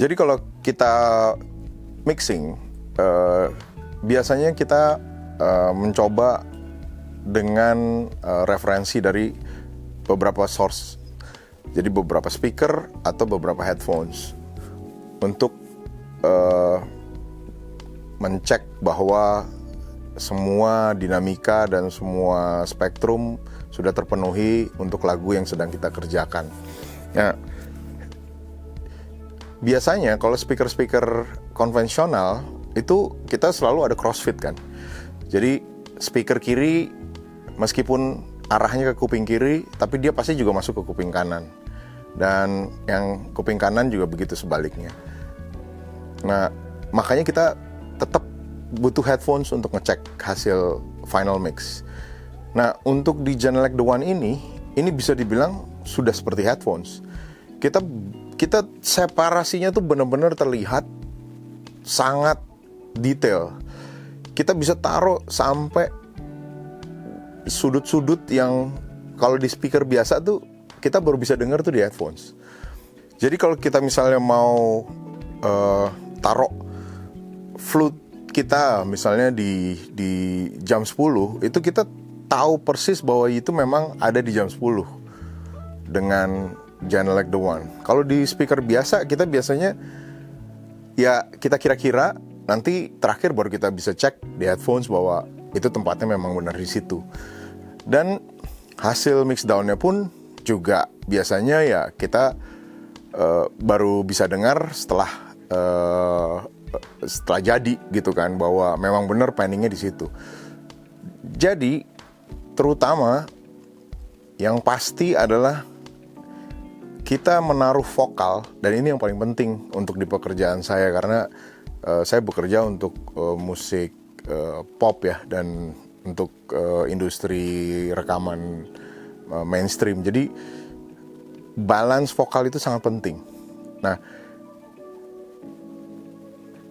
Jadi kalau kita mixing, biasanya kita mencoba dengan referensi dari beberapa source. Jadi beberapa speaker atau beberapa headphones untuk mencek bahwa semua dinamika dan semua spektrum sudah terpenuhi untuk lagu yang sedang kita kerjakan. Nah, biasanya kalau speaker-speaker konvensional itu kita selalu ada crossfit kan. Jadi speaker kiri meskipun arahnya ke kuping kiri, tapi dia pasti juga masuk ke kuping kanan. Dan yang kuping kanan juga begitu sebaliknya. Nah, makanya kita tetap butuh headphones untuk ngecek hasil final mix. Nah, untuk di Genelec The One ini bisa dibilang sudah seperti headphones. Kita separasinya tuh benar-benar terlihat sangat detail. Kita bisa taruh sampai sudut-sudut yang kalau di speaker biasa tuh kita baru bisa dengar tuh di headphones. Jadi kalau kita misalnya mau taruh flute kita misalnya di jam 10, itu kita tahu persis bahwa itu memang ada di jam 10 dengan Genelec The One. Kalau di speaker biasa kita biasanya ya kita kira-kira, nanti terakhir baru kita bisa cek di headphones bahwa itu tempatnya memang benar di situ. Dan hasil mixdownnya pun juga biasanya ya kita baru bisa dengar setelah jadi gitu kan, bahwa memang benar panningnya di situ. Jadi terutama yang pasti adalah kita menaruh vokal, dan ini yang paling penting untuk di pekerjaan saya karena saya bekerja untuk musik pop ya, dan untuk industri rekaman mainstream. Jadi balance vokal itu sangat penting. Nah,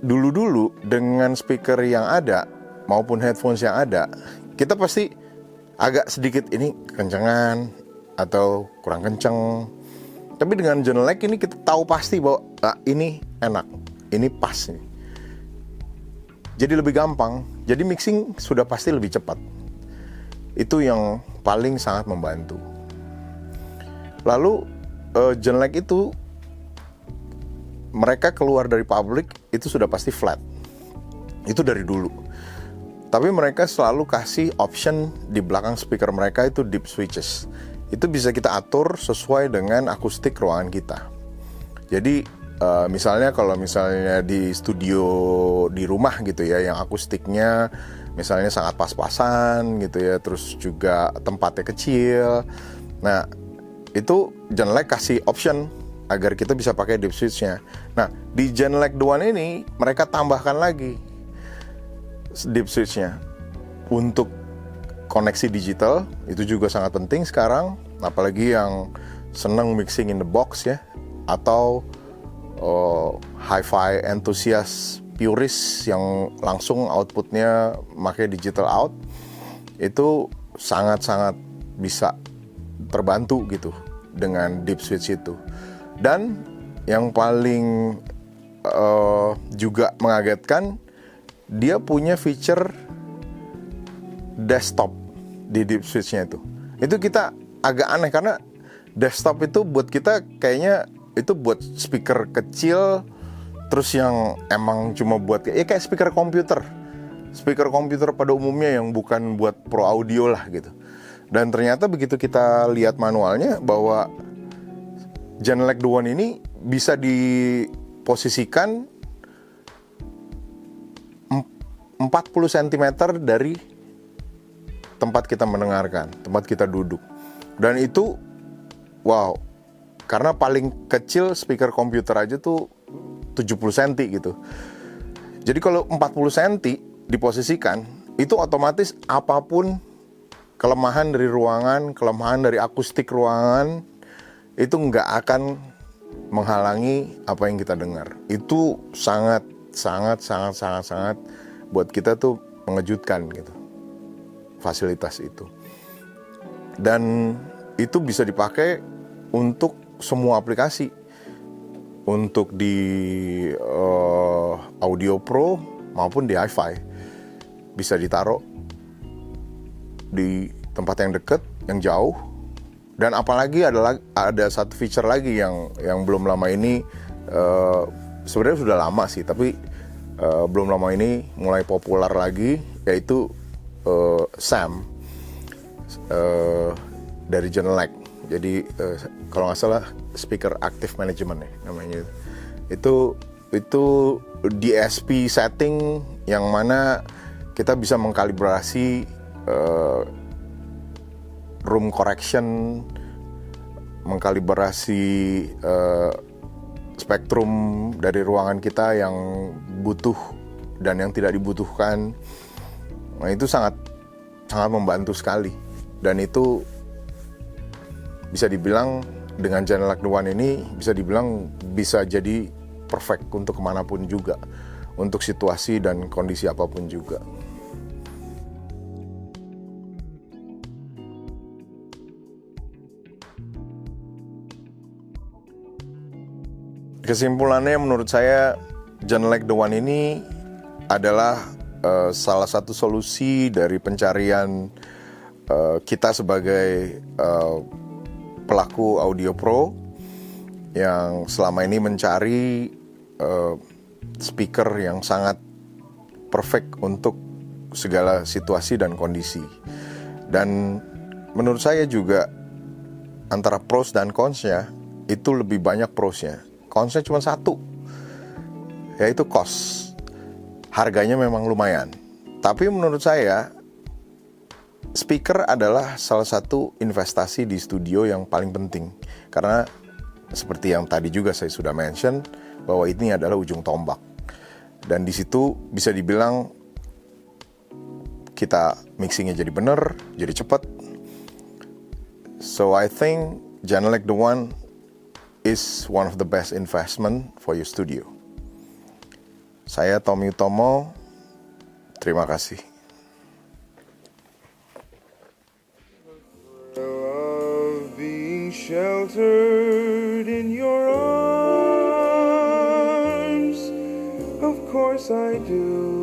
dulu dengan speaker yang ada maupun headphones yang ada, kita pasti agak sedikit ini kencengan atau kurang kenceng. Tapi dengan Genelec ini kita tahu pasti bahwa ini enak, ini pas nih. Jadi lebih gampang, jadi mixing sudah pasti lebih cepat. Itu yang paling sangat membantu. Lalu Genelec itu mereka keluar dari public itu sudah pasti flat. Itu dari dulu. Tapi mereka selalu kasih option di belakang speaker mereka itu deep switches. Itu bisa kita atur sesuai dengan akustik ruangan kita. Jadi misalnya kalau misalnya di studio di rumah gitu ya, yang akustiknya misalnya sangat pas-pasan gitu ya, terus juga tempatnya kecil. Nah, itu Genelec kasih option agar kita bisa pakai deep switch-nya. Nah, di Genelec The One ini mereka tambahkan lagi deep switch-nya untuk koneksi digital. Itu juga sangat penting sekarang, apalagi yang senang mixing in the box ya, atau hi-fi enthusiast purist yang langsung outputnya pakai digital out. Itu sangat-sangat bisa terbantu gitu dengan deep switch itu. Dan yang paling juga mengagetkan, dia punya feature desktop di deep switch-nya itu. Itu kita agak aneh karena desktop itu buat kita kayaknya itu buat speaker kecil, terus yang emang cuma buat ya kayak speaker komputer pada umumnya yang bukan buat pro audio lah gitu. Dan ternyata begitu kita lihat manualnya bahwa Genelec The One ini bisa diposisikan 40 cm dari tempat kita mendengarkan, tempat kita duduk. Dan itu wow, karena paling kecil speaker komputer aja tuh 70 cm gitu. Jadi kalau 40 cm diposisikan, itu otomatis apapun kelemahan dari ruangan, kelemahan dari akustik ruangan, itu nggak akan menghalangi apa yang kita dengar. Itu sangat buat kita tuh mengejutkan gitu, fasilitas itu. Dan itu bisa dipakai untuk semua aplikasi, untuk di Audio Pro maupun di Hi-Fi. Bisa ditaruh di tempat yang dekat, yang jauh. Dan apalagi ada satu feature lagi yang belum lama ini, sebenarnya sudah lama sih, tapi belum lama ini mulai populer lagi, yaitu SAM dari Genelec. Jadi kalau nggak salah Speaker Active Management ya namanya. Itu DSP setting yang mana kita bisa mengkalibrasi room correction, mengkalibrasi spektrum dari ruangan kita yang butuh dan yang tidak dibutuhkan. Nah, itu sangat membantu sekali. Dan itu bisa dibilang dengan Genelec The One ini bisa dibilang bisa jadi perfect untuk kemanapun juga, untuk situasi dan kondisi apapun juga. Kesimpulannya menurut saya Genelec The One ini adalah salah satu solusi dari pencarian kita sebagai pelaku audio pro yang selama ini mencari speaker yang sangat perfect untuk segala situasi dan kondisi. Dan menurut saya juga antara pros dan cons-nya itu lebih banyak pros-nya. Cons-nya cuma satu, yaitu cost. Harganya memang lumayan. Tapi menurut saya speaker adalah salah satu investasi di studio yang paling penting. Karena seperti yang tadi juga saya sudah mention, bahwa ini adalah ujung tombak. Dan di situ bisa dibilang kita mixingnya jadi benar, jadi cepat. So I think Genelec The One is one of the best investment for your studio. Saya Tommy Utomo, terima kasih. Sheltered in your arms, of course I do.